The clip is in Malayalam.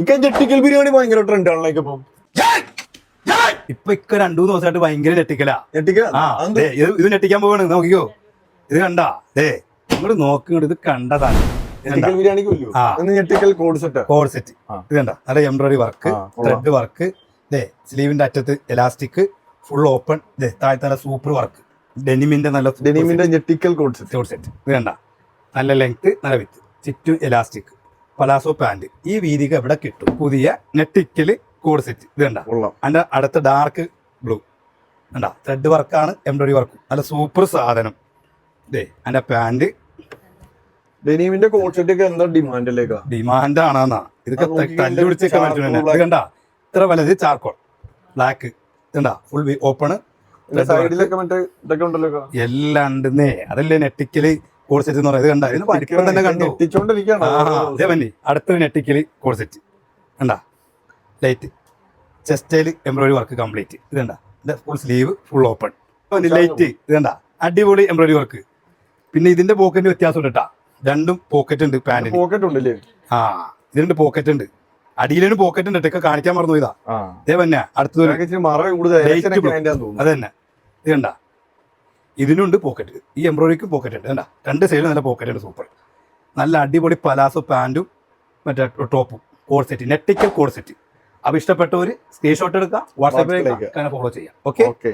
ഞെട്ടിക്കൽ ബിരിയാണി ഭയങ്കര ട്രെൻഡ് ആണല്ലോ ഇപ്പൊ. ഇപ്പൊ 2-3 ദിവസമായിട്ട് ഭയങ്കര ഞെട്ടിക്കലാ. ഞെട്ടിക്കൽ ഇത് ഞെട്ടിക്കാൻ പോവാണ്. നോക്കിക്കോ, ഇത് കണ്ടാ ഇങ്ങോട്ട് നോക്കിങ്ങോട്ട്, ഇത് കണ്ടതാണ്. ഞെട്ടിക്കൽ ബിരിയാണിക്ക് ഞെട്ടിക്കൽ കോഡ് സെറ്റ് ഇത് കണ്ട, നല്ല എംബ്രോയിഡറി വർക്ക്, ത്രെഡ് വർക്ക്, സ്ലീവിന്റെ അറ്റത്ത് എലാസ്റ്റിക്, ഫുൾ ഓപ്പൺ, താഴത്തെ സൂപ്പർ വർക്ക്, ഡെനിമിന്റെ ഞെട്ടിക്കൽ കോഡ് സെറ്റ്. ഇത് കണ്ട, നല്ല ലെങ്ത്, നല്ല വിത്ത്, ചുറ്റും എലാസ്റ്റിക്, പലാസോ പാന്റ്. ഈ വീതിക്ക് എവിടെ കിട്ടും? പുതിയ ഞെട്ടിക്കല് കോഡ് സെറ്റ്. ഇത് കണ്ട, അതിന്റെ അടുത്ത ഡാർക്ക് ബ്ലൂ കണ്ട, ത്രെഡ് വർക്കാണ്, എംബ്രോയിഡറി വർക്കും, നല്ല സൂപ്പർ സാധനം. അതിന്റെ പാന്റ് ഡെനിമിന്റെ കോഡ് സെറ്റ് ഒക്കെ എന്താ ഡിമാൻഡ് ആണെന്നാ. ഇതൊക്കെ തല്ലു പിടിച്ചൊക്കെ പറ്റുന്ന. ഇത് കണ്ട, ഇത്ര വലുത് ചാർക്കോൾ ബ്ലാക്ക്, ഇതണ്ട ഫുൾ ഓപ്പണ്, എല്ലാം ഉണ്ടെന്നേ. അതല്ലേ നെട്ടിക്കല് കോഡ് സെറ്റ് എന്ന് പറയുന്നത്. കണ്ട, ഇതിന് പഠിപ്പം തന്നെ കണ്ടു. അതേപന്നെ അടുത്തൊരു നെട്ടിക്കല് കോഡ് സെറ്റ് കണ്ട, ലൈറ്റ് ചെസ്റ്റൈല് എംബ്രോയിഡറി വർക്ക് കംപ്ലീറ്റ്. ഇത് കണ്ട, full sleeve, full open, light. ഇത് കണ്ട, അടിപൊളി എംബ്രോയിഡറി വർക്ക്. പിന്നെ ഇതിന്റെ പോക്കറ്റ് വ്യത്യാസം ഉണ്ട്. രണ്ടും പോക്കറ്റ് ഉണ്ട്. പാന്റിന് പോക്കറ്റ് ഉണ്ടല്ലേ? ഇതിന്റെ പോക്കറ്റ് ഉണ്ട്. അടിയിലും പോക്കറ്റ് ഉണ്ട്. ഇതൊക്കെ കാണിക്കാൻ മറന്നു. ഇതാ അതേപന്നെ അടുത്തത് അതന്നെ. ഇത് കണ്ട, ഇതിനുണ്ട് പോക്കറ്റ്. ഈ എംബ്രോയിഡറിക്കും പോക്കറ്റ് ഉണ്ട്. കണ്ട, രണ്ട് സൈഡിലും നല്ല പോക്കറ്റ് ഉണ്ട്. സൂപ്പർ, നല്ല അടിപൊളി പലാസോ പാന്റും മറ്റേ ടോപ്പും കോഡ് സെറ്റ്, നെട്ടിക്കൽ കോഡ് സെറ്റ്. അപ്പൊ ഇഷ്ടപ്പെട്ടവര് സ്ക്രീൻഷോട്ട് എടുക്കാം, വാട്സാപ്പിലേക്ക് ഫോളോ ചെയ്യാം. ഓക്കെ.